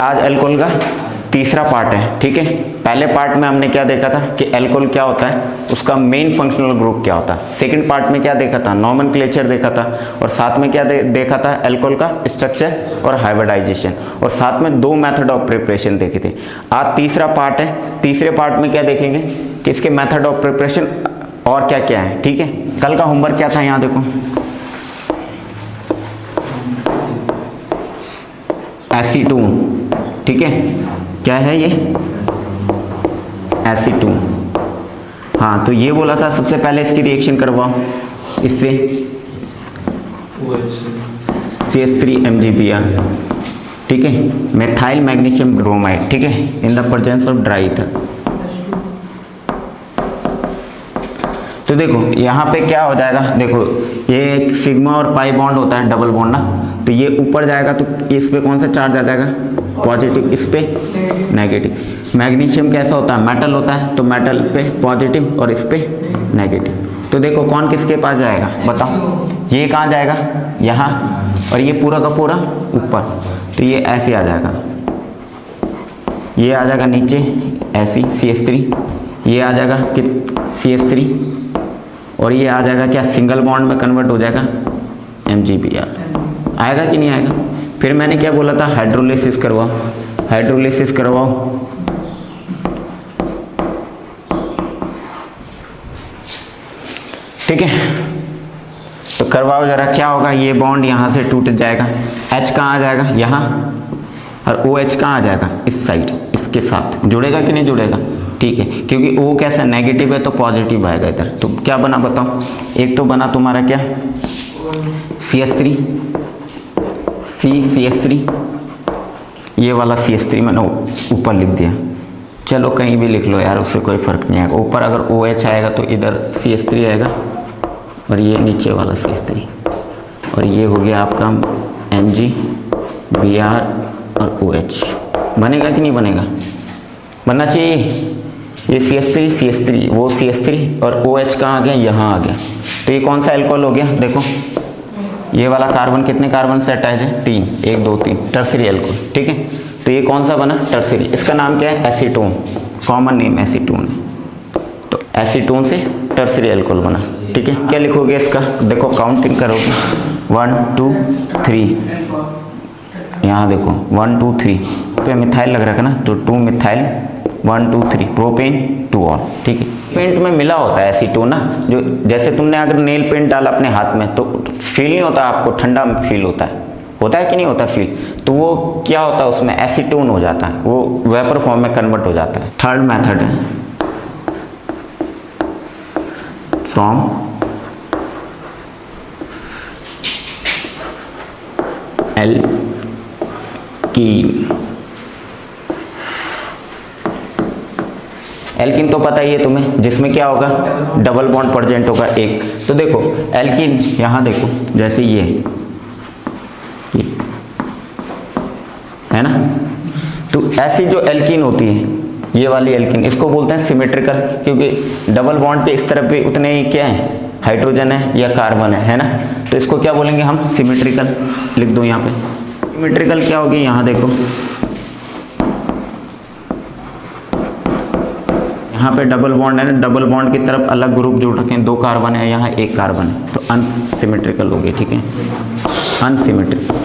आज अल्कोहल का तीसरा पार्ट है। ठीक है, पहले पार्ट में हमने क्या देखा था कि अल्कोहल क्या होता है, उसका मेन फंक्शनल ग्रुप क्या होता है। सेकंड पार्ट में क्या देखा था, नॉमेनक्लेचर देखा था, और साथ में क्या देखा था, अल्कोहल का स्ट्रक्चर और हाइब्रिडाइजेशन, और साथ में दो मेथड ऑफ प्रिपरेशन देखे थे। आज तीसरा पार्ट है। तीसरे पार्ट में क्या देखेंगे कि इसके मेथड ऑफ प्रिपरेशन और क्या क्या है। ठीक है, कल का होमवर्क क्या था, यहाँ देखो एसीटोन। ठीक है, क्या है ये, एसीटोन। हाँ, तो ये बोला था सबसे पहले इसकी रिएक्शन करवाओ इससे CH3MgBr। ठीक है, मेथाइल मैग्नीशियम ब्रोमाइड। ठीक है, in the presence of dry ether. तो देखो यहाँ पे क्या हो जाएगा, देखो ये सिग्मा और पाई बॉन्ड होता है, डबल बॉन्ड ना, तो ये ऊपर जाएगा तो इस पे कौन सा चार्ज आ जाएगा, पॉजिटिव, इस पे नेगेटिव। मैग्नीशियम कैसा होता है, मेटल होता है, तो मेटल पे पॉजिटिव और इस पे नेगेटिव। तो देखो कौन किसके पास जाएगा, बताओ, ये कहाँ जाएगा, यहाँ, और ये पूरा का पूरा ऊपर, तो ये ऐसे आ जाएगा, ये आ जाएगा नीचे ऐसी CH3, ये आ जाएगा कि CH3, और ये आ जाएगा क्या, सिंगल बॉन्ड में कन्वर्ट हो जाएगा MgBr। आएगा कि नहीं आएगा। फिर मैंने क्या बोला था, हाइड्रोलिसिस करवाओ, हाइड्रोलिसिस करवाओ। ठीक है, तो करवाओ जरा, क्या होगा, ये बॉन्ड यहाँ से टूट जाएगा, H कहाँ आ जाएगा, यहाँ, और OH कहाँ आ जाएगा, इस साइड, इसके साथ जुड़ेगा कि नहीं जुड़ेगा। ठीक है, क्योंकि O कैसा नेगेटिव है तो पॉजिटिव आएगा इधर। तो क्या बना बताओ, एक तो बना तुम्हारा क्या, CH3, CH3, ये वाला CH3 मैंने ऊपर लिख दिया, चलो कहीं भी लिख लो यार, उससे कोई फर्क नहीं आएगा। ऊपर अगर OH आएगा तो इधर CH3 आएगा, और ये नीचे वाला CH3, और ये हो गया आपका MgBr और OH। बनेगा कि नहीं बनेगा, बनना चाहिए। ये CH3, वो CH3 और OH कहाँ आ गया, यहाँ आ गया। तो ये कौन सा अल्कोहल हो गया, देखो ये वाला कार्बन कितने कार्बन से अटैच है, 3, 1 2 3, टर्सरी अल्कोहल। ठीक है, तो ये कौन सा बना, टर्सरी। इसका नाम क्या है, एसीटोन, कॉमन नेम एसीटोन है। तो एसीटोन से टर्सरी अल्कोहल बना। ठीक है, क्या लिखोगे इसका, देखो काउंटिंग करोगे, 1 2 3, यहाँ देखो 1 2 3 पे मिथाइल लग रहा है ना, तो 2 मिथाइल, 1 2 3 प्रोपेन 2 ऑल। ठीक है, पेंट में मिला होता है एसीटोन ना, जो जैसे तुमने अगर नेल पेंट डाला अपने हाथ में तो फील नहीं होता, आपको ठंडा फील होता है कि नहीं होता फील, तो वो क्या होता है, उसमें एसीटोन हो जाता है, वो वेपर फॉर्म में कन्वर्ट हो जाता है। थर्ड मेथड है फ्रॉम एल्कीन तो पता ही है तुम्हें, जिसमें क्या होगा, डबल बॉन्ड प्रेजेंट होगा एक। तो देखो एल्कीन, यहाँ देखो जैसे ये है ना, तो ऐसी जो एल्कीन होती है, ये वाली एल्कीन, इसको बोलते हैं सिमेट्रिकल, क्योंकि डबल बॉन्ड के इस तरफ भी उतने ही क्या है, हाइड्रोजन है या कार्बन है ना, तो इसको क्या बोलेंगे हम, सिमेट्रिकल। लिख दो यहाँ पे, सिमेट्रिकल क्या होगी, यहाँ देखो, यहाँ पे डबल बॉन्ड है ना, डबल बॉन्ड की तरफ अलग ग्रुप जोड़ रखे हैं, 2 कार्बन है, यहाँ 1 कार्बन है, तो अनसिमेट्रिकल हो गया। ठीक है, अनसिमेट्रिकल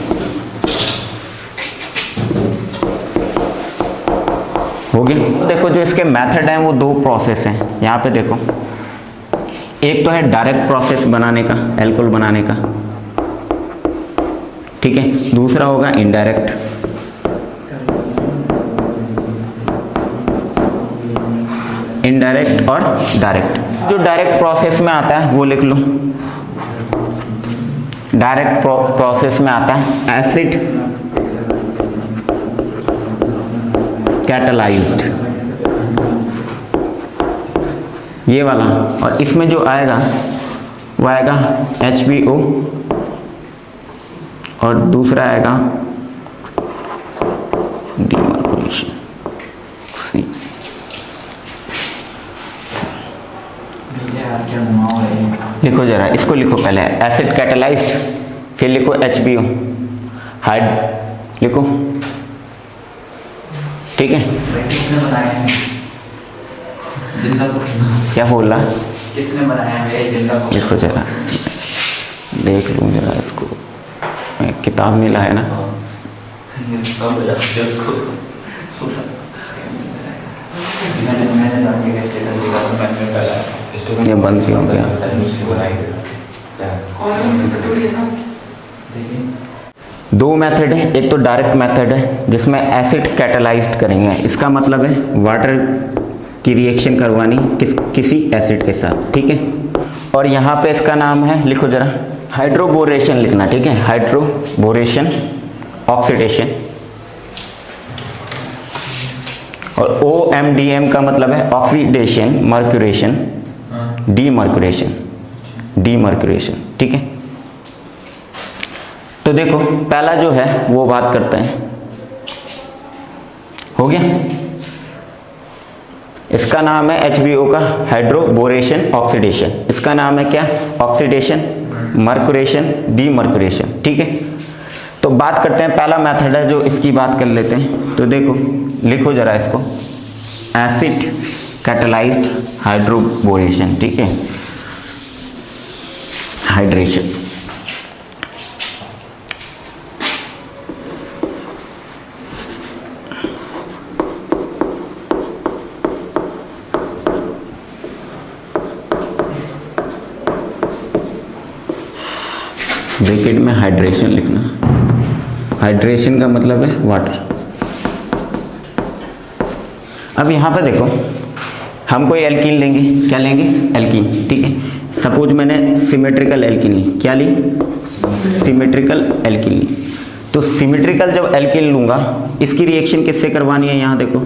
हो गया। देखो जो इसके मेथड हैं वो 2 प्रोसेस हैं, यहाँ पे देखो, एक तो है डायरेक्ट प्रोसेस बनाने का, अल्कोहल बनाने का। ठीक है, दूसरा होगा इनडायरेक्ट। इनडायरेक्ट और डायरेक्ट। जो डायरेक्ट प्रोसेस में आता है वो लिख लो, डायरेक्ट प्रोसेस में आता है एसिड कैटलाइज्ड, ये वाला, और इसमें जो आएगा वो आएगा HBO, और दूसरा आएगा डीमार्कुलेशन। लिखो जरा, इसको लिखो पहले, एसिड कैटलाइज्ड, फिर लिखो HBO, हाइड लिखो, ठीक है। किसने बनाया है जिंदा को? क्या बोल रहा? किसने बनाया है जिंदा को? इसको जरा देख लूँ जरा इसको, मैं किताब में लाया ना। ये बंद क्यों हो गया? दो मेथड है, एक तो डायरेक्ट मेथड है जिसमें एसिड कैटालाइज्ड करेंगे, इसका मतलब है वाटर की रिएक्शन करवानी किसी एसिड के साथ, ठीक है। और यहाँ पे इसका नाम है, लिखो जरा, हाइड्रोबोरेशन लिखना, ठीक है, हाइड्रोबोरेशन ऑक्सीडेशन। और OMDM का मतलब है ऑक्सीडेशन मर्क्यूरेशन डीमर्क्यूरेशन, डीमर्क्यूरेशन, ठीक है। तो देखो पहला जो है वो बात करते हैं, हो गया। इसका नाम है HBO का हाइड्रोबोरेशन ऑक्सीडेशन, इसका नाम है क्या? ऑक्सीडेशन मर्क्यूरेशन डीमर्क्यूरेशन, ठीक है। तो बात करते हैं, पहला मेथड है जो इसकी बात कर लेते हैं। तो देखो लिखो जरा इसको, एसिड कैटालाइज्ड हाइड्रोबोरेशन, ठीक है, हाइड्रेशन। ब्रैकेट में हाइड्रेशन लिखना, हाइड्रेशन का मतलब है वाटर। अब यहाँ पे देखो हम कोई एल्कीन लेंगे, क्या लेंगे? एल्कीन, ठीक है। सपोज मैंने सिमेट्रिकल एल्कीन ली, क्या ली? सिमेट्रिकल एल्कीन ली। तो सिमेट्रिकल जब एल्कीन लूँगा, इसकी रिएक्शन किससे करवानी है? यहाँ देखो,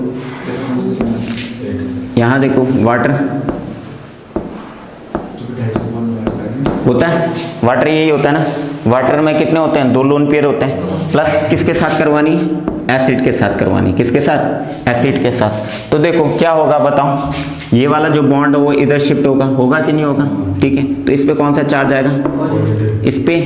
यहाँ देखो, वाटर होता है, वाटर यही होता है ना। वाटर में कितने होते हैं? 2 लोन पेयर होते हैं, प्लस किसके साथ करवानी? एसिड के साथ करवानी। किसके साथ? एसिड के साथ। तो देखो क्या होगा बताओ, ये वाला जो बॉन्ड है वो इधर शिफ्ट होगा कि नहीं होगा? ठीक है, तो इस पे कौन सा चार्ज आएगा? इस पे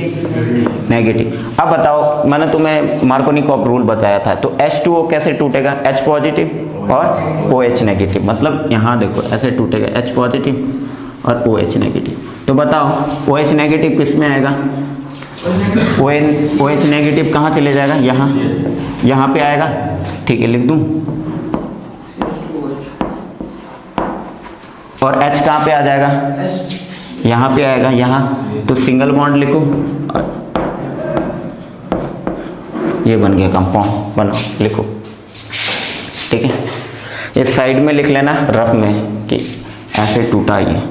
नेगेटिव। अब बताओ, मैंने तुम्हें मार्कोनिकॉफ रूल बताया था, तो H2O कैसे टूटेगा? H पॉजिटिव और OH नेगेटिव, मतलब यहाँ देखो ऐसे टूटेगा, H पॉजिटिव और OH नेगेटिव। तो बताओ OH नेगेटिव किस में आएगा? OH नेगेटिव कहाँ चले जाएगा? यहाँ पे आएगा, ठीक है, लिख दूं। और H कहाँ पे आ जाएगा? यहाँ पे आएगा, यहाँ। तो सिंगल बॉन्ड लिखो, ये बन गया कंपाउंड, बनाओ, लिखो, ठीक है। इस साइड में लिख लेना रफ में कि ऐसे टूटा ये,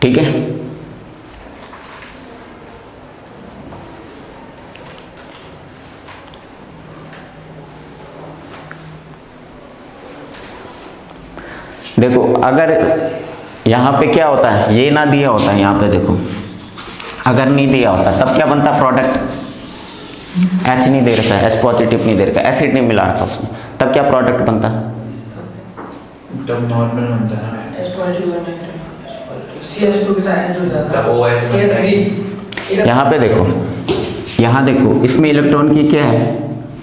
ठीक है। देखो अगर यहाँ पे क्या होता है, ये ना दिया होता है, यहाँ पे देखो अगर नहीं दिया होता तब क्या बनता प्रोडक्ट? H नहीं दे रखा है, H पॉजिटिव नहीं दे रखा है, एसिड नहीं मिला रखा उसमें, तब क्या प्रोडक्ट बनता? तब नॉर्मल बनता है, H पॉजिटिव और नेगेटिव, CH2 के साथ जुड़ जाता है, CH3। यहाँ पे देखो, यहाँ देखो, इसमें इलेक्ट्रॉन की क्या है?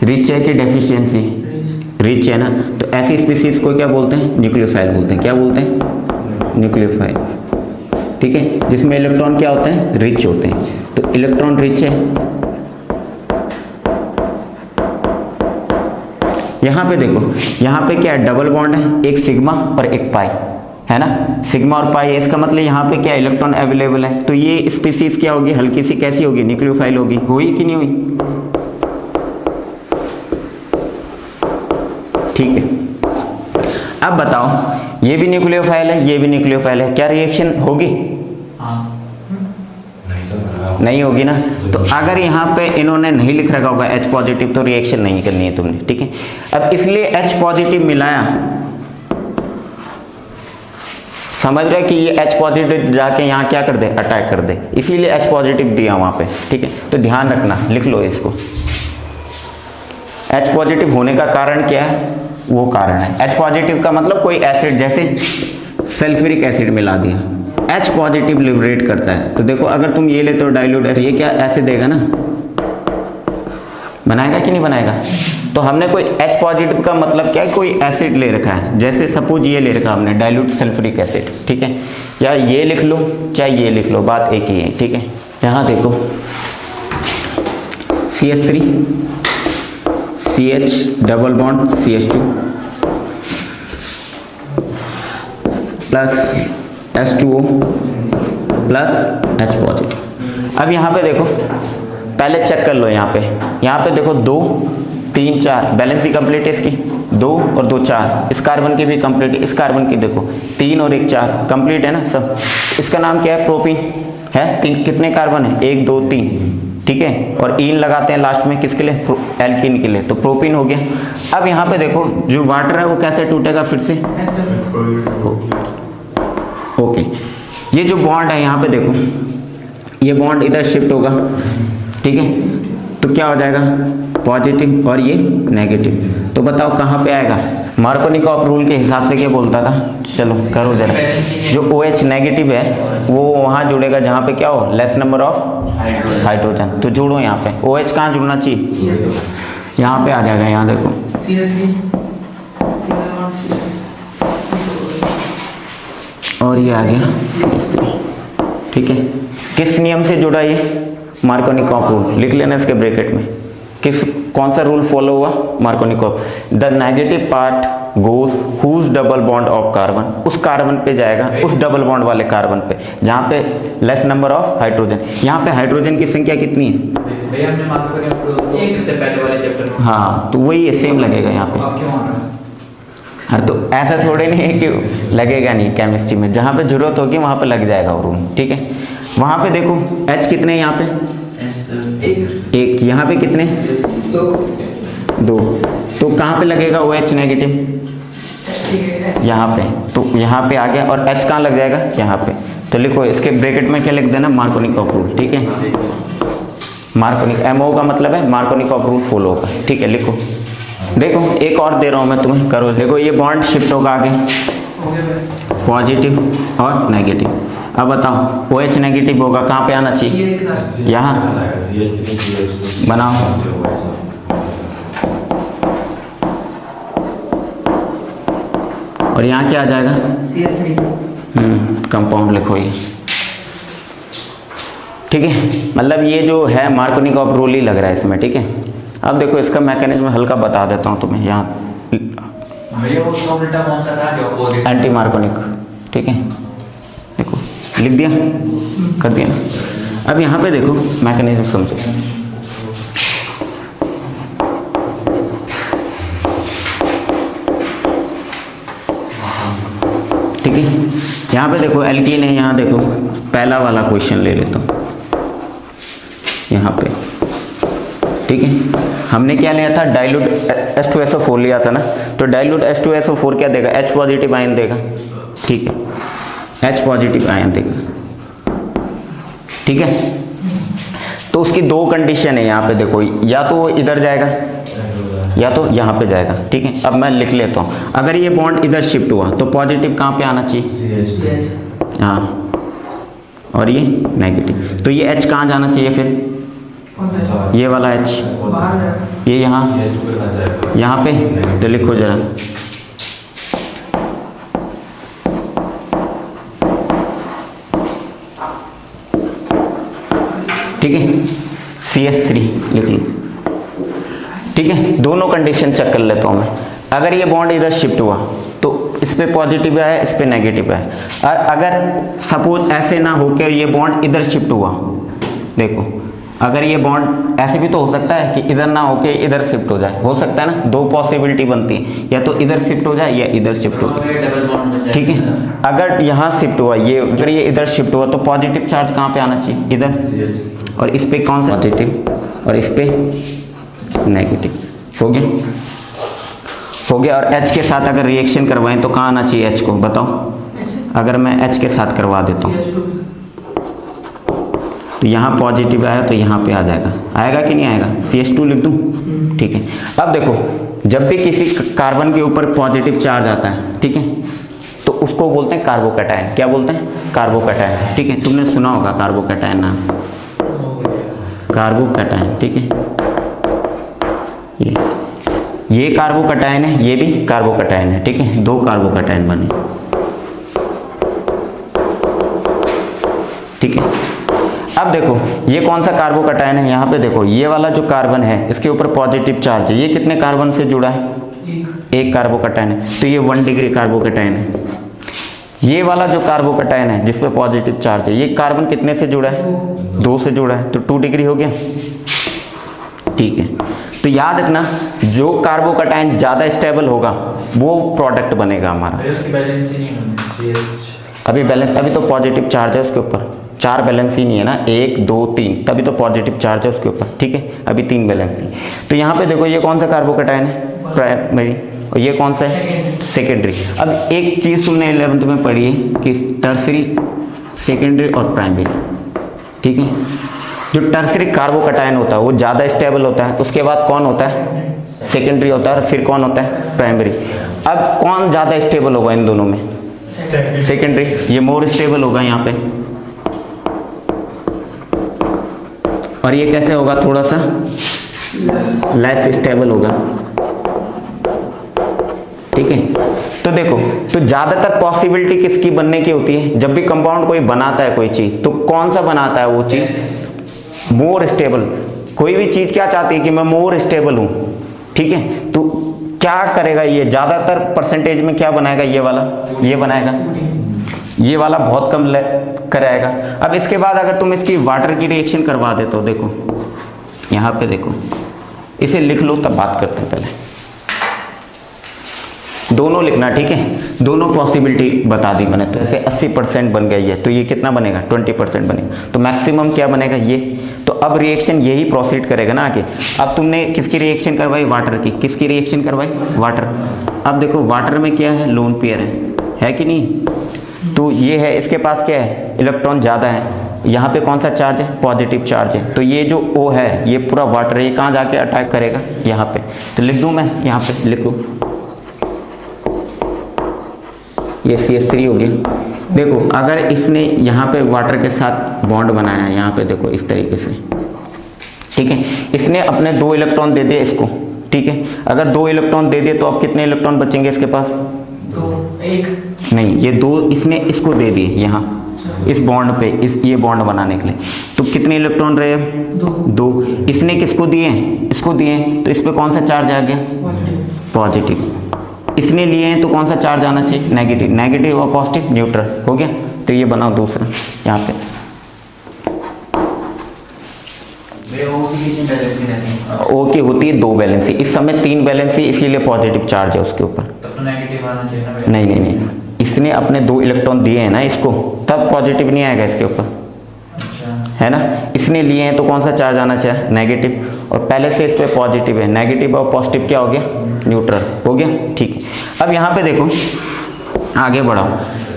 रिच है कि डेफिशिएंसी? रिच है ना। तो ऐसी स्पीसीज को क्या बोलते हैं? न्यूक्लियोफाइल बोलते हैं। क्या बोलते हैं? न्यूक्लियोफाइल, ठीक है, जिसमें इलेक्ट्रॉन क्या होते हैं? रिच होते हैं। तो इलेक्ट्रॉन रिच है। यहाँ पे देखो, यहाँ पे क्या है? डबल बॉन्ड है, एक सिग्मा और एक पाई, है ना। सिग्मा और पाई है, इसका मतलब यहाँ पे क्या इलेक्ट्रॉन अवेलेबल है। तो ये स्पीसीज क्या होगी? हल्की सी कैसी होगी? न्यूक्लियोफाइल होगी। हुई कि नहीं हुई? ठीक है। अब बताओ, ये भी न्यूक्लियोफाइल है, ये भी न्यूक्लियोफाइल है, क्या रिएक्शन होगी? नहीं होगी ना। तो अगर यहाँ पे इन्होंने नहीं लिख रखा होगा H पॉजिटिव, तो रिएक्शन नहीं करनी है तुमने, ठीक है। अब इसलिए H पॉजिटिव मिलाया, समझ रहे कि ये H पॉजिटिव जाके यहाँ क्या कर दे? अटैक कर दे, इसीलिए H पॉजिटिव दिया वहाँ पे, ठीक है। तो ध्यान रखना, लिख लो इसको। H पॉजिटिव होने का कारण क्या है? वो कारण है H पॉजिटिव का मतलब कोई एसिड, जैसे सल्फ्यूरिक एसिड मिला दिया, H पॉजिटिव लिबरेट करता है। तो देखो अगर तुम ये लेते हो डाइल्यूट एसिड, ये क्या ऐसे देगा ना, बनाएगा कि नहीं बनाएगा। तो हमने कोई H पॉजिटिव का मतलब क्या है, कोई एसिड ले रखा है, जैसे सपोज ये ले रखा हमने डाइल्यूट सल्फ्यूरिक एसिड, ठीक है, या ये लिख लो क्या ये लिख लो, बात एक ही है, ठीक है। यहाँ देखो CH3 CH double bond CH2 plus H2O plus H positive. अब यहाँ पे देखो पहले चेक कर लो, यहाँ पे देखो 2 3 4 बैलेंस भी कंप्लीट है इसकी, 2 और 2 4, इस कार्बन की भी कंप्लीट, इस कार्बन की देखो 3 और 1 4 कंप्लीट है ना सब। इसका नाम क्या है, प्रोपीन है। कितने कार्बन है, 1 2 3, ठीक है, और ईन लगाते हैं लास्ट में किसके लिए, एल्कीन के लिए, तो प्रोपीन हो गया। अब यहाँ पे देखो जो वाटर है वो कैसे टूटेगा फिर से, ओके, ये जो बॉन्ड है यहाँ पे देखो, ये बॉन्ड इधर शिफ्ट होगा, ठीक है, तो क्या हो जाएगा पॉजिटिव और ये नेगेटिव। तो बताओ कहाँ पे आएगा, मार्कोनिकॉफ रूल के हिसाब से क्या बोलता था, चलो करो जरा, जो OH नेगेटिव है वो वहाँ जुड़ेगा जहाँ पे क्या हो, लेस नंबर ऑफ हाइड्रोजन। तो जोड़ो यहाँ पे, OH कहाँ जुड़ना चाहिए, यहाँ पे आ जाएगा, यहाँ देखो और ये आ गया CH3, ठीक है। किस नियम से जुड़ा ये, मार्कोनिकॉफ रूल, लिख लेना इसके ब्रैकेट में, कौन सा रूल फॉलो हुआ, Markovnikov, the negative part goes whose double bond of carbon, उस कार्बन पे जाएगा, उस डबल बॉन्ड वाले कार्बन पे जहाँ पे लेस नंबर ऑफ हाइड्रोजन। यहाँ पे हाइड्रोजन की संख्या कितनी है, भैया हमने मार्कोनिकॉफ इससे पहले वाले चैप्टर में, हाँ, तो वही सेम लगेगा यहाँ पे। अब क्यों आ रहा है, हाँ, तो ऐसा थोड़े नहीं है कि लगेगा नहीं, केमिस्ट्री में जहाँ पे जरूरत होगी वहाँ पे लग जाएगा वो रूल, ठीक है। वहाँ पे देखो H कितने हैं, यहाँ पे एक, यहाँ पे कितने, 2, तो कहाँ पे लगेगा OH नेगेटिव, यहाँ पे, तो यहाँ पे आ गया, और H कहाँ लग जाएगा, यहाँ पे। तो लिखो इसके ब्रैकेट में क्या लिख देना, मार्कोनिकॉफ रूल, ठीक है, मार्कोनिक MO का मतलब है मार्कोनिकॉफ रूल फॉलो होगा, ठीक है, लिखो। देखो एक और दे रहा हूँ मैं तुम्हें, करो, देखो ये बॉन्ड शिफ्ट होगा आगे, पॉजिटिव और नेगेटिव। अब बताओ OH नेगेटिव होगा कहाँ पे आना चाहिए, यहाँ बनाओ, और यहाँ क्या आ जाएगा, कंपाउंड लिखो ये, ठीक है। मतलब ये जो है मार्कोनिकॉफ रूल ही लग रहा है इसमें, ठीक है। अब देखो इसका मैकेनिज्म हल्का बता देता हूँ तुम्हें, यहाँ एंटी मार्कोनिक, ठीक है, देखो लिख दिया, कर दिया ना। अब यहाँ पे देखो मैकेनिज्म समझो, ठीक है। यहाँ पे देखो एल्कीन है, यहाँ देखो पहला वाला क्वेश्चन ले लेता हूँ यहाँ पे, ठीक है। हमने क्या लिया था, डाइल्यूट H2SO4 लिया था ना, तो डाइल्यूट H2SO4 क्या देगा, H पॉजिटिव आयन देगा, ठीक है, H पॉजिटिव आयन देगा, ठीक है। तो उसकी 2 कंडीशन है यहाँ पे देखो, या तो वो इधर जाएगा या तो यहाँ पे जाएगा, ठीक है। अब मैं लिख लेता हूँ, अगर ये बॉन्ड इधर शिफ्ट हुआ तो पॉजिटिव कहाँ पे आना चाहिए, हाँ, और ये नेगेटिव, तो ये H कहाँ जाना चाहिए फिर, ये वाला H, ये यहाँ पे, तो लिखो जरा, ठीक है, CH3 लिख लो, ठीक है। दोनों कंडीशन चेक कर लेता हूँ मैं, अगर ये बॉन्ड इधर शिफ्ट हुआ तो इस पे पॉजिटिव है, इस पे नेगेटिव है, और अगर सपोज ऐसे ना होके ये बॉन्ड इधर शिफ्ट हुआ, देखो अगर ये बॉन्ड ऐसे भी तो हो सकता है कि इधर ना होके इधर शिफ्ट हो जाए, हो सकता है ना, 2 पॉसिबिलिटी बनती है, या तो इधर शिफ्ट हो जाए या इधर शिफ्ट हो जाए, ठीक है। अगर यहाँ शिफ्ट हुआ, ये अगर ये इधर शिफ्ट हुआ तो पॉजिटिव चार्ज कहाँ पे आना चाहिए, इधर, और इस पे कौन सा पॉजिटिव और इस पे नेगेटिव, हो गया, हो गया। और H के साथ अगर रिएक्शन करवाएं तो कहाँ आना चाहिए H को, बताओ, अगर मैं H के साथ करवा देता हूँ तो यहाँ पॉजिटिव आया तो यहाँ पे आ जाएगा, आएगा कि नहीं आएगा, CH2 लिख दूँ, ठीक है। अब देखो जब भी किसी कार्बन के ऊपर पॉजिटिव चार्ज आता है, ठीक है, तो उसको बोलते हैं कार्बोकैटायन। क्या बोलते हैं? कार्बोकैटायन। ठीक है, तुमने सुना होगा कार्बोकैटायन नाम, कार्बोकैटायन। ठीक है, ये कार्बोकैटायन है, ये भी कार्बोकैटायन है। ठीक है, दो कार्बोकैटायन बने। ठीक है, अब देखो ये कौन सा कार्बोकैटायन है, यहाँ पे देखो ये वाला जो कार्बन है इसके ऊपर पॉजिटिव चार्ज है। ये कितने कार्बन से जुड़ा है? एक कार्बोकैटायन है, तो ये 1 डिग्री कार्बोकैटायन है। ये वाला जो कार्बोकैटायन है जिस पे पॉजिटिव चार्ज है, ये कार्बन कितने से जुड़ा है? 2 से जुड़ा है, तो 2 डिग्री हो गया। ठीक है, तो याद रखना जो कार्बोकैटायन ज़्यादा स्टेबल होगा वो प्रोडक्ट बनेगा हमारा। अभी बैलेंस, अभी तो पॉजिटिव चार्ज है उसके ऊपर, 4 बैलेंस ही नहीं है ना, 1 2 3, तभी तो पॉजिटिव चार्ज है उसके ऊपर। ठीक है, अभी 3 बैलेंस थी। तो यहाँ पे देखो ये कौन सा कार्बोकैटायन है? प्राइमरी। और ये कौन सा है? सेकेंडरी। अब एक चीज़ तुमने 11th में पढ़ी है कि टर्सरी, सेकेंडरी और प्राइमरी। ठीक है, जो टर्सरी कार्बोकैटायन होता है वो ज़्यादा स्टेबल होता है, उसके बाद कौन होता है? सेकेंडरी होता है, और फिर कौन होता है? प्राइमरी। अब कौन ज़्यादा स्टेबल होगा इन दोनों में? सेकेंडरी। ये मोर स्टेबल होगा यहाँ पे, और ये कैसे होगा? थोड़ा सा लेस स्टेबल होगा। ठीक है, तो देखो, तो ज़्यादातर पॉसिबिलिटी किसकी बनने की होती है? जब भी कंपाउंड कोई बनाता है कोई चीज़, तो कौन सा बनाता है वो चीज़? More stable. कोई भी चीज़ क्या चाहती है कि मैं मोर स्टेबल हूँ। ठीक है, तो क्या करेगा ये? ज़्यादातर परसेंटेज में क्या बनाएगा? ये वाला, ये बनाएगा। ये वाला बहुत कम कराएगा। अब इसके बाद अगर तुम इसकी वाटर की रिएक्शन करवा देते हो, देखो यहाँ पे देखो, इसे लिख लो तब बात करते हैं। पहले दोनों लिखना। ठीक है, दोनों पॉसिबिलिटी बता दी मैंने। तो ऐसे 80% बन गई है, तो ये कितना बनेगा? 20% बनेगा। तो मैक्सिमम क्या बनेगा? ये। तो अब रिएक्शन यही प्रोसीड करेगा ना आगे। अब तुमने किसकी रिएक्शन करवाई? वाटर की। किसकी रिएक्शन करवाई? वाटर। अब देखो वाटर में क्या है? लोन पेयर है कि नहीं? तो ये है, इसके पास क्या है? इलेक्ट्रॉन ज़्यादा है। यहाँ पे कौन सा चार्ज है? पॉजिटिव चार्ज है। तो ये जो O है ये पूरा वाटर है, ये कहाँ जाके अटैक करेगा? यहाँ पे। तो लिख दूँ मैं, यहाँ पे लिख दूँ, ये CH3 हो गया। देखो अगर इसने यहाँ पे वाटर के साथ बॉन्ड बनाया है, यहाँ पे देखो इस तरीके से। ठीक है, इसने अपने 2 इलेक्ट्रॉन दे दिए इसको। ठीक है, अगर 2 इलेक्ट्रॉन दे दिए तो अब कितने इलेक्ट्रॉन बचेंगे इसके पास? 2, 1 नहीं, ये 2 इसने इसको दे दिए यहाँ इस बॉन्ड पे, इस ये बॉन्ड बनाने के लिए। तो कितने इलेक्ट्रॉन रहे? 2। इसने किसको दिए? इसको दिए, तो इस पे कौन सा चार्ज आ गया? पॉजिटिव। इसने लिए हैं तो कौन सा चार्ज आना चाहिए? नेगेटिव। नेगेटिव और पॉजिटिव न्यूट्रल हो गया। तो ये बनाओ दूसरा यहाँ पे। O की होती है 2 बैलेंसी, इस समय 3 बैलेंसी, इसीलिए पॉजिटिव चार्ज है उसके ऊपर। तब तो नेगेटिव आना चाहिए ना? नहीं, इसने अपने 2 इलेक्ट्रॉन दिए हैं ना इसको, तब पॉजिटिव नहीं आएगा इसके ऊपर। अच्छा, है ना? इसने लिए हैं तो कौन सा चार्ज आना चाहिए? नेगेटिव। और पहले से इस पे पॉजिटिव है, नेगेटिव और पॉजिटिव क्या हो गया? न्यूट्रल हो गया। ठीक है, अब यहाँ पे देखो, आगे बढ़ाओ।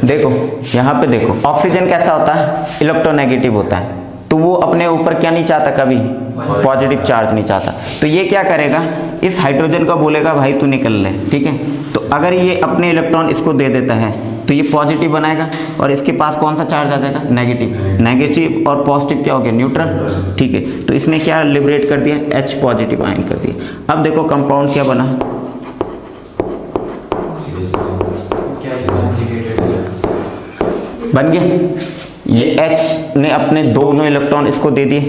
देखो यहाँ पे देखो, ऑक्सीजन कैसा होता है? इलेक्ट्रोनेगेटिव होता है, तो वो अपने ऊपर क्या नहीं चाहता? कभी पॉजिटिव चार्ज नहीं चाहता। तो ये क्या करेगा? इस हाइड्रोजन का बोलेगा भाई तू निकल ले। ठीक है, तो अगर ये अपने इलेक्ट्रॉन इसको दे देता है तो ये पॉजिटिव बनाएगा, और इसके पास कौन सा चार्ज आ जाएगा? नेगेटिव। नेगेटिव और पॉजिटिव क्या हो गया? न्यूट्रल। ठीक है, तो इसने क्या लिबरेट कर दिया? H पॉजिटिव आयन कर दिया। अब देखो कंपाउंड क्या बना? बन गया। ये H ने अपने दोनों इलेक्ट्रॉन इसको दे दिए,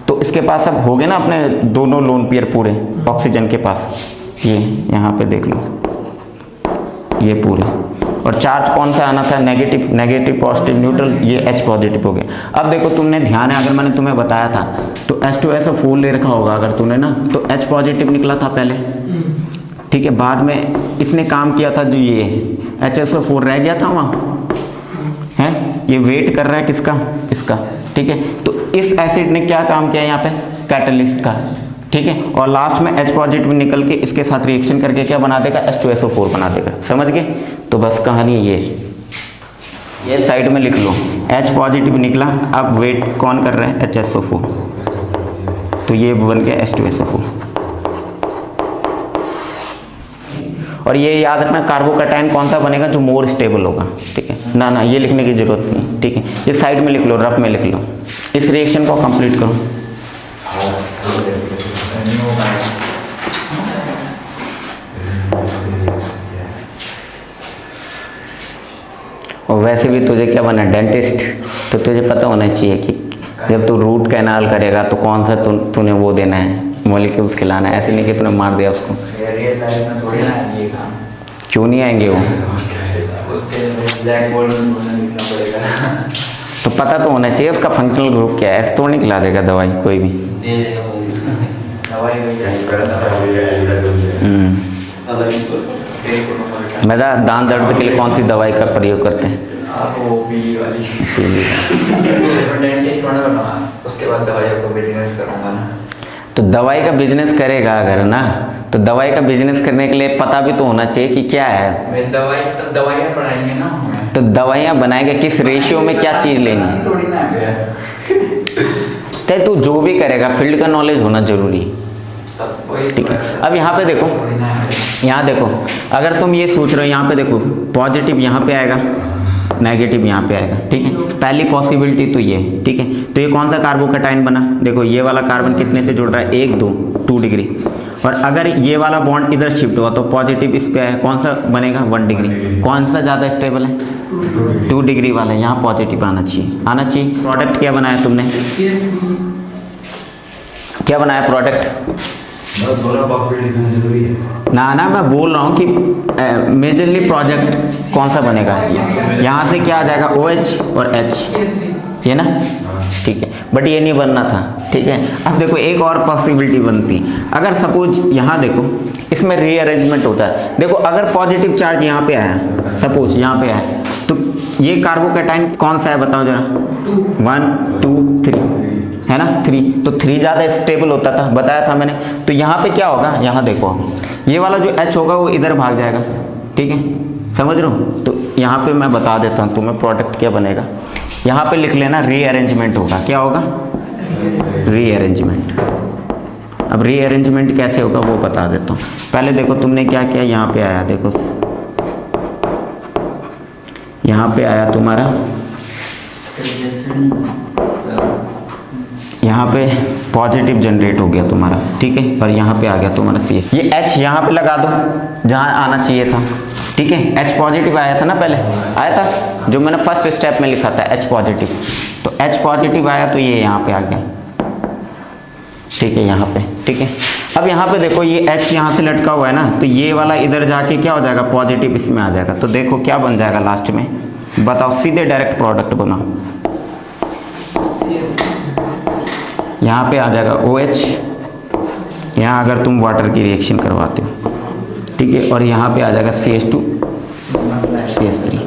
तो इसके पास अब हो गए ना अपने दोनों लोन पेयर पूरे ऑक्सीजन के पास। ये यहाँ पे देख लो, ये पूरे। और चार्ज कौन सा आना था? नेगेटिव। नेगेटिव, पॉजिटिव, न्यूट्रल, ये H पॉजिटिव हो गया। अब देखो तुमने ध्यान है, अगर मैंने तुम्हें बताया था तो H2SO4 ले रखा होगा अगर तूने ना, तो H पॉजिटिव निकला था पहले। ठीक है, बाद में इसने काम किया था, जो ये HSO4 रह गया था वहाँ है, ये वेट कर रहा है किसका? इसका। ठीक है, तो इस एसिड ने क्या काम किया यहाँ पे? कैटलिस्ट का। ठीक है, और लास्ट में H पॉजिटिव निकल के इसके साथ रिएक्शन करके क्या बना देगा? H2SO4 बना देगा। समझ गए? तो बस कहानी ये साइड में लिख लो, H पॉजिटिव निकला, अब वेट कौन कर रहा है? HSO4, तो ये बन गया H2SO4। और ये याद रखना कार्बोकैटायन कौन सा बनेगा, जो मोर स्टेबल होगा, ठीक है ना। ना ये लिखने की जरूरत नहीं, ठीक है, ये साइड में लिख लो, रफ में लिख लो। इस रिएक्शन को कंप्लीट करो। और वैसे भी तुझे क्या बना, डेंटिस्ट, तो तुझे पता होना चाहिए कि जब तू रूट कैनाल करेगा तो कौन सा तूने वो देना है, मॉलिक्यूल्स खिलाना है। ऐसे नहीं कि तूने मार दिया उसको। रियल लाइफ में थोड़ी ना ये काम, क्यों नहीं आएंगे वो, उसके ब्लैक बोर्ड में लिखना पड़ेगा। तो पता तो होना चाहिए उसका फंक्शनल ग्रुप क्या है। ऐसे तो नहीं खिला देगा दवाई कोई भी। दे देगा वो दवाई वही मेरा दांत दर्द के लिए कौन सी दवाई का प्रयोग करते हैं? आप वो पीली वाली पीली। डेंटिस्ट होने वाला, उसके बाद दवाइयों को बिजनेस करूँगा ना। तो दवाई का बिजनेस करेगा अगर ना, तो दवाई का बिजनेस करने के लिए पता भी तो होना चाहिए कि क्या है। वे दवाई तब दवाइयाँ पढ़ाएंगे ना हमें, तो दवाइयाँ बनाएंगे, किस रेशियो में क्या चीज़ लेनी है। थोड़ी ना है। तो तू जो भी करेगा फील्ड का नॉलेज होना जरूरी है, तब वही ठीक है। अब यहाँ पे देखो, थोड़ी ना है। यहाँ देखो, अगर तुम ये सोच रहे हो, यहाँ पे देखो पॉजिटिव यहाँ पे आएगा, नेगेटिव यहाँ पे आएगा, ठीक है। पहली पॉसिबिलिटी तो ये है, ठीक है। तो ये कौन सा कार्बोकैटायन बना, देखो ये वाला कार्बन कितने से जुड़ रहा है, 1 2 डिग्री। और अगर ये वाला बॉन्ड इधर शिफ्ट हुआ तो पॉजिटिव इस पे है, कौन सा बनेगा, 1 डिग्री। कौन सा ज़्यादा स्टेबल है, 2 डिग्री वाला, यहाँ पॉजिटिव आना चाहिए। प्रोडक्ट क्या बनाया तुमने, क्या बनाया प्रोडक्ट? ना मैं बोल रहा हूँ कि मेजरली प्रोजेक्ट कौन सा बनेगा, यहाँ से क्या आ जाएगा, OH और H, ये ना, ठीक है। बट ये नहीं बनना था, ठीक है। अब देखो एक और पॉसिबिलिटी बनती, अगर सपोज यहाँ देखो इसमें रीअरेंजमेंट होता है। देखो अगर पॉजिटिव चार्ज यहाँ पे आया, सपोज यहाँ पे आया, तो ये कार्बोकैटायन कौन सा है बताओ जरा, 1 2 3 है ना, 3। तो 3 ज़्यादा स्टेबल होता था, बताया था मैंने। तो यहाँ पे क्या होगा, यहाँ देखो ये वाला जो H होगा वो इधर भाग जाएगा, ठीक है, समझ रहे हो। तो यहाँ पे मैं बता देता हूँ तुम्हें प्रोडक्ट क्या बनेगा, यहाँ पे लिख लेना रीअरेंजमेंट होगा। क्या होगा, रीअरेंजमेंट। अब रीअरेंजमेंट कैसे होगा वो बता देता हूँ। पहले देखो तुमने क्या किया, यहाँ पे आया, देखो यहाँ पे आया तुम्हारा, यहाँ पे पॉजिटिव जनरेट हो गया तुम्हारा, ठीक है। और यहाँ पे आ गया तुम्हारा CH। ये H यहाँ पे लगा दो जहाँ आना चाहिए था, ठीक है। H पॉजिटिव आया था ना, पहले आया था, जो मैंने फर्स्ट स्टेप में लिखा था H पॉजिटिव। तो H पॉजिटिव आया तो ये यहाँ पे आ गया, ठीक है, यहाँ पे, ठीक है। अब यहाँ पे देखो ये H यहाँ से लटका हुआ है ना, तो ये वाला इधर जाके क्या हो जाएगा, पॉजिटिव इसमें आ जाएगा। तो देखो क्या बन जाएगा लास्ट में, बताओ, सीधे डायरेक्ट प्रोडक्ट बना। यहाँ पे आ जाएगा OH, यहाँ अगर तुम वाटर की रिएक्शन करवाते हो, ठीक है। और यहाँ पे आ जाएगा CH2 CH3,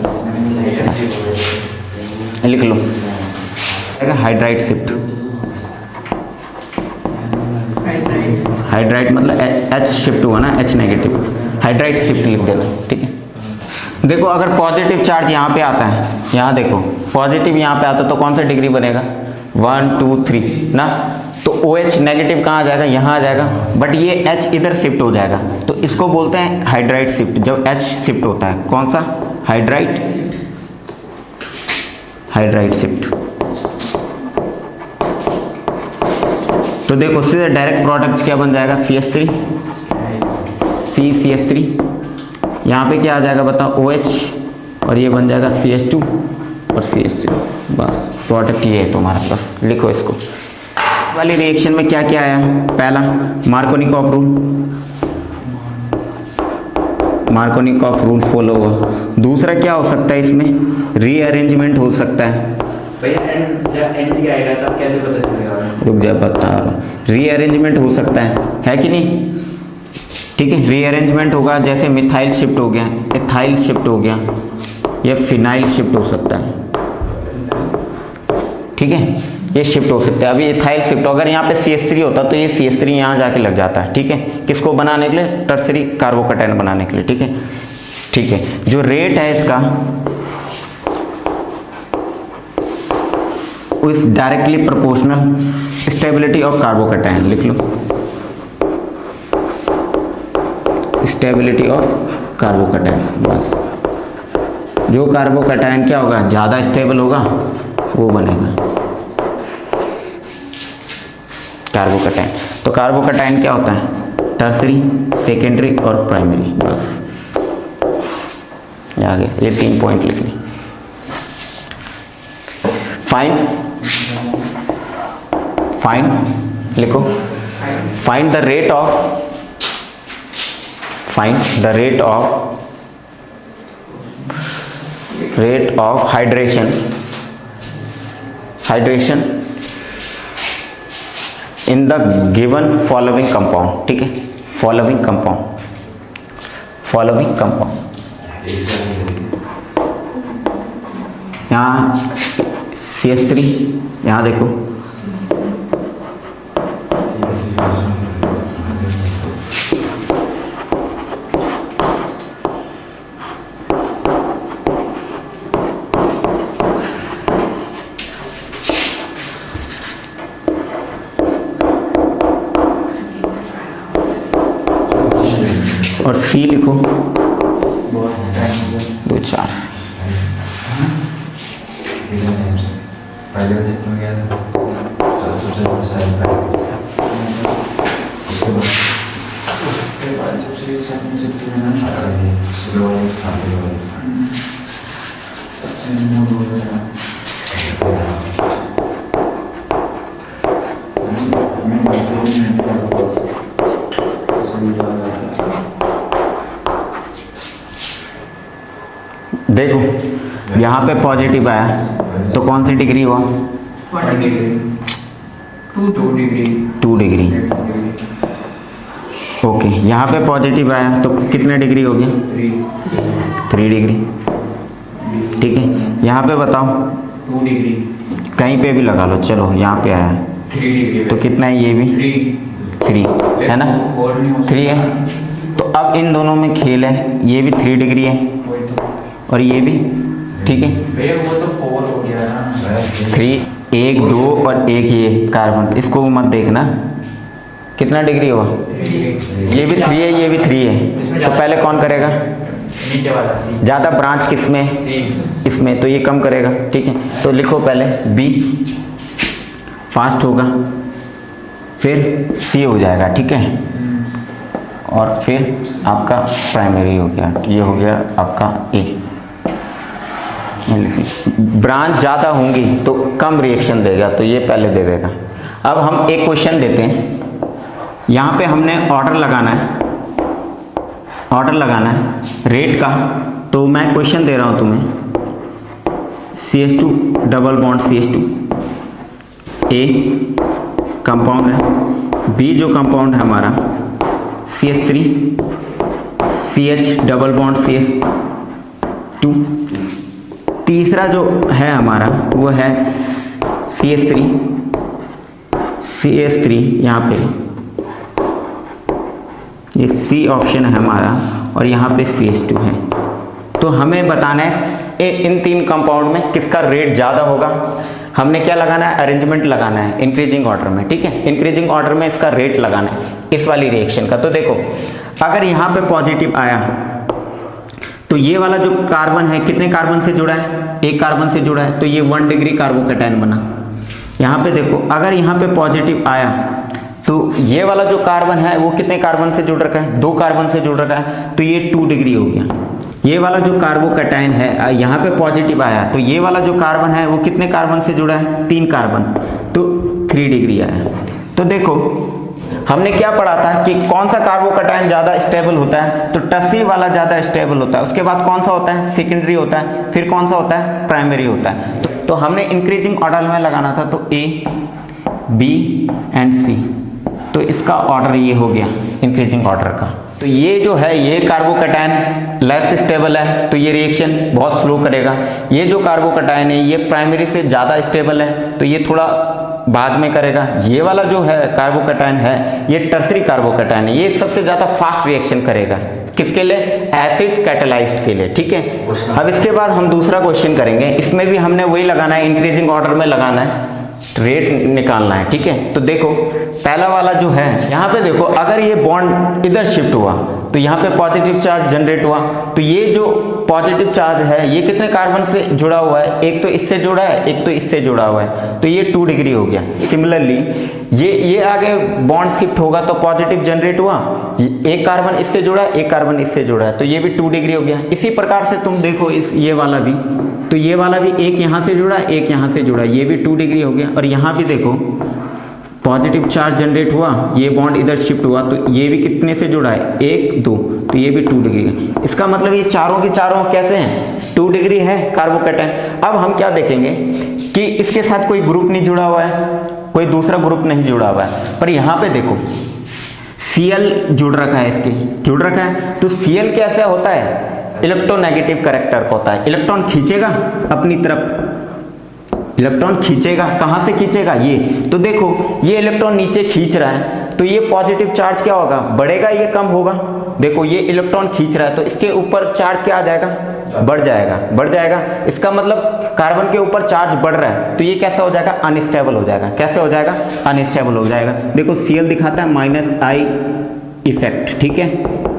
लिख लो, हाइड्राइड शिफ्ट। हाइड्राइड मतलब H शिफ्ट हुआ ना, H नेगेटिव, हाइड्राइड शिफ्ट लिख देना, ठीक है। देखो अगर पॉजिटिव चार्ज यहाँ पे आता है, यहाँ देखो पॉजिटिव यहाँ पे आता तो कौन सा डिग्री बनेगा, 1 2 3 ना। तो OH नेगेटिव कहाँ आ जाएगा, यहाँ आ जाएगा। बट ये H इधर शिफ्ट हो जाएगा, तो इसको बोलते हैं हाइड्राइड शिफ्ट। जब H शिफ्ट होता है, कौन सा, हाइड्राइड शिफ्ट। तो देखो सीधे डायरेक्ट प्रोडक्ट क्या बन जाएगा, CH3 CH3, यहाँ पे क्या आ जाएगा बताओ, OH, और ये बन जाएगा CH2 और CH3। बस प्रोडक्ट ये है तुम्हारा, बस लिखो इसको। वाली रिएक्शन में क्या क्या आया, पहला मार्कोनिकॉफ रूल फॉलो हुआ। दूसरा क्या हो सकता है इसमें, रीअरेंजमेंट हो सकता है। भैया एंड आएगा तब कैसे पता चलेगा, रुक जा बता रहा हूँ, रीअरेंजमेंट हो सकता है कि नहीं, ठीक है। रीअरेंजमेंट होगा, जैसे मिथाइल शिफ्ट हो गया, एथाइल शिफ्ट हो गया, या फिनाइल शिफ्ट हो सकता है, ठीक है, ये शिफ्ट हो सकता है। अभी एथाइल शिफ्ट, अगर यहाँ पे CH3 होता तो ये CH3 यहाँ जाके लग जाता है, ठीक है। किसको बनाने के लिए, टर्सरी कार्बोकैटायन बनाने के लिए, ठीक है, ठीक है। जो रेट है इसका उस directly proportional stability of carbocation, लिख लो। Stability of carbocation. बस जो कार्बोकैटायन क्या होगा, ज़्यादा स्टेबल होगा वो बनेगा कार्बोकैटायन। तो कार्बोकैटायन क्या होता है, टर्सरी, सेकेंडरी और प्राइमरी। बस आगे ये 3 पॉइंट लिखने। फाइंड लिखो, find the rate of hydration in the given following compound. ठीक है, फॉलोइंग कंपाउंड यहाँ CH3, यहाँ देखो और C लिखो 2 4। पहले से क्यों गया था, सबसे उसके बाद सबसे सामने से क्यों ना स्लो सामने सबसे मूड हो गया। देखो यहाँ पे पॉजिटिव आया तो कौन सी डिग्री हुआ, 2 डिग्री। ओके, यहाँ पे पॉजिटिव आया तो कितने डिग्री हो गया, 3 डिग्री। ठीक है, यहाँ पे बताओ 2 डिग्री, कहीं पे भी लगा लो, चलो यहाँ पे आया 3 डिग्री तो कितना है, ये भी 3 है ना, 3 है। तो अब इन दोनों में खेल है, ये भी 3 डिग्री है और ये भी, ठीक है, भैया वो तो 4 हो गया ना, 3, 1 2 और 1 ये कार्बन, इसको मत देखना कितना डिग्री हुआ, ये भी 3 है, ये भी 3 है। तो पहले कौन करेगा, नीचे वाला C, ज़्यादा ब्रांच किसमें, इसमें, तो ये कम करेगा। ठीक है, तो लिखो पहले B फास्ट होगा, फिर C हो जाएगा। ठीक है, और फिर आपका प्राइमरी हो गया, ये हो गया आपका A। ब्रांच ज़्यादा होंगी तो कम रिएक्शन देगा, तो ये पहले दे देगा। अब हम एक क्वेश्चन देते हैं, यहाँ पे हमने ऑर्डर लगाना है रेट का। तो मैं क्वेश्चन दे रहा हूँ तुम्हें, CH2 double bond CH2 A compound है, B जो कंपाउंड है हमारा CH3 CH double bond CH2, तीसरा जो है हमारा वो है CH3 यहाँ पे ये C ऑप्शन है हमारा और यहाँ पे CH2 है। तो हमें बताना है इन 3 कंपाउंड में किसका रेट ज़्यादा होगा। हमने क्या लगाना है, अरेंजमेंट लगाना है इंक्रीजिंग ऑर्डर में। ठीक है, इंक्रीजिंग ऑर्डर में इसका रेट लगाना है इस वाली रिएक्शन का। तो देखो अगर यहाँ पे पॉजिटिव आया तो ये वाला जो कार्बन है कितने कार्बन से जुड़ा है, 1 कार्बन से जुड़ा है, तो ये 1 डिग्री कार्बोकैटायन बना। यहाँ पे देखो अगर यहाँ पे पॉजिटिव आया तो ये वाला जो कार्बन है वो कितने कार्बन से जुड़ रखा है, 2 कार्बन से जुड़ रखा है, तो ये 2 डिग्री हो गया। ये वाला जो कार्बोकैटायन है यहाँ पे पॉजिटिव आया तो ये वाला जो कार्बन है वो कितने कार्बन से जुड़ा है, 3 कार्बन, तो 3 डिग्री आया। तो देखो हमने क्या पढ़ा था कि कौन सा कार्बोकैटायन ज़्यादा स्टेबल होता है, तो टर्सरी वाला ज़्यादा स्टेबल होता है। उसके बाद कौन सा होता है, सेकेंडरी होता है, फिर कौन सा होता है, प्राइमरी होता है। तो हमने इंक्रीजिंग ऑर्डर में लगाना था, तो A, B एंड C। तो इसका ऑर्डर ये हो गया इंक्रीजिंग ऑर्डर का। तो ये जो है ये कार्बोकैटायन लेस स्टेबल है तो ये रिएक्शन बहुत स्लो करेगा। ये जो कार्बोकैटायन है ये प्राइमरी से ज़्यादा स्टेबल है तो ये थोड़ा बाद में करेगा। ये वाला जो है कार्बोकैटायन है ये टर्सरी कार्बोकैटायन है, ये सबसे ज़्यादा फास्ट रिएक्शन करेगा। किसके लिए, एसिड कैटालाइज्ड के लिए। ठीक है, अब इसके बाद हम दूसरा क्वेश्चन करेंगे, इसमें भी हमने वही लगाना है, इंक्रीजिंग ऑर्डर में लगाना है, रेट निकालना है। ठीक है, तो देखो पहला वाला जो है यहाँ पे देखो अगर ये बॉन्ड इधर शिफ्ट हुआ तो यहाँ पे पॉजिटिव चार्ज जनरेट हुआ, तो ये जो पॉजिटिव चार्ज है ये कितने कार्बन से जुड़ा हुआ है, एक तो इससे जुड़ा है, एक तो इससे जुड़ा हुआ है, तो ये 2 डिग्री हो गया। सिमिलरली ये आगे बॉन्ड शिफ्ट होगा तो पॉजिटिव जनरेट हुआ, एक कार्बन इससे जुड़ा है, एक कार्बन इससे जुड़ा है, तो ये भी 2 डिग्री हो गया। इसी प्रकार से तुम देखो ये वाला भी, तो ये वाला भी एक यहाँ से जुड़ा है, एक यहाँ से जुड़ा है, ये भी 2 डिग्री हो गया। और यहाँ भी देखो पॉजिटिव चार्ज जनरेट हुआ, ये बॉन्ड इधर शिफ्ट हुआ, तो ये भी कितने से जुड़ा है, 1 2, तो ये भी 2 डिग्री है। इसका मतलब ये चारों के चारों कैसे हैं, 2 डिग्री है कार्बोकैटायन। अब हम क्या देखेंगे कि इसके साथ कोई ग्रुप नहीं जुड़ा हुआ है, कोई दूसरा ग्रुप नहीं जुड़ा हुआ है, पर यहाँ पे देखो Cl जुड़ रखा है, इसके जुड़ रखा है, तो Cl कैसा होता है, इलेक्ट्रोनेगेटिव कैरेक्टर का होता है, इलेक्ट्रॉन खींचेगा अपनी तरफ, इलेक्ट्रॉन खींचेगा, कहां से खींचेगा, ये तो देखो ये इलेक्ट्रॉन नीचे खींच रहा है, तो ये पॉजिटिव चार्ज क्या होगा, बढ़ेगा, ये कम होगा। देखो ये इलेक्ट्रॉन खींच रहा है तो इसके ऊपर चार्ज क्या आ जाएगा, बढ़ जाएगा, बढ़ जाएगा। इसका मतलब कार्बन के ऊपर चार्ज बढ़ रहा है, तो ये कैसा हो जाएगा, अनस्टेबल हो जाएगा। कैसे हो जाएगा, अनस्टेबल हो जाएगा। देखो Cl दिखाता है -I इफेक्ट, ठीक है,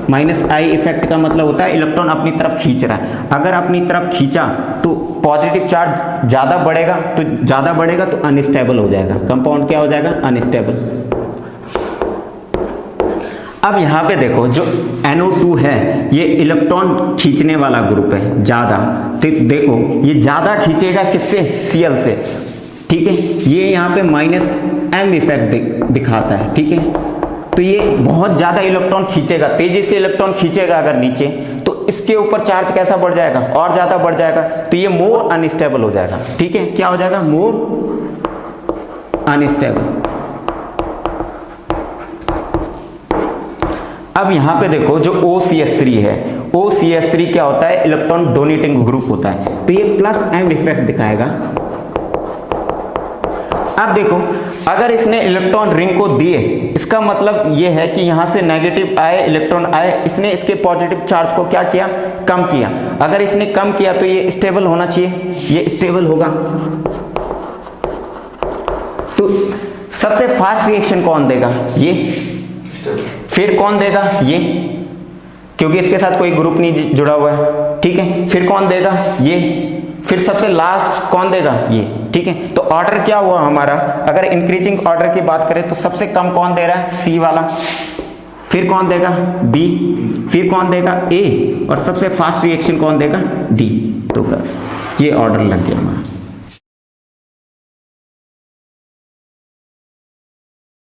-I इफेक्ट का मतलब होता है इलेक्ट्रॉन अपनी तरफ खींच रहा है। अगर अपनी तरफ खींचा तो पॉजिटिव चार्ज ज़्यादा बढ़ेगा, तो अनस्टेबल हो जाएगा, कंपाउंड क्या हो जाएगा, अनस्टेबल। अब यहाँ पे देखो जो NO2 है ये इलेक्ट्रॉन खींचने वाला ग्रुप है ज़्यादा, तो देखो ये ज़्यादा खींचेगा किससे, Cl से, ठीक है। ये यहाँ पे -M इफेक्ट दिखाता है, ठीक है, तो ये बहुत ज़्यादा इलेक्ट्रॉन खींचेगा, तेजी से इलेक्ट्रॉन खींचेगा अगर नीचे, तो इसके ऊपर चार्ज कैसा बढ़ जाएगा, और ज़्यादा बढ़ जाएगा, तो ये मोर अनस्टेबल हो जाएगा, ठीक है, क्या हो जाएगा, मोर अनस्टेबल। अब यहाँ पे देखो जो OCH3 है, OCH3 क्या होता है, इलेक्ट्रॉन डोनेटिंग ग्रुप होता है, तो ये +M इफेक्ट दिखाएगा। अब देखो अगर इसने इलेक्ट्रॉन रिंग को दिए, इसका मतलब ये है कि यहाँ से नेगेटिव आए, इलेक्ट्रॉन आए, इसने इसके पॉजिटिव चार्ज को क्या किया, कम किया। अगर इसने कम किया तो ये स्टेबल होना चाहिए, ये स्टेबल होगा। तो सबसे फास्ट रिएक्शन कौन देगा, ये, फिर कौन देगा, ये, क्योंकि इसके साथ कोई ग्रुप नहीं जुड़ा हुआ है, ठीक है, फिर कौन देगा, ये, फिर सबसे लास्ट कौन देगा, ये, ठीक है। तो ऑर्डर क्या हुआ हमारा, अगर इंक्रीजिंग ऑर्डर की बात करें तो सबसे कम कौन दे रहा है, C वाला, फिर कौन देगा, B, फिर कौन देगा, A, और सबसे फास्ट रिएक्शन कौन देगा, D। तो बस ये ऑर्डर लग गया हमारा।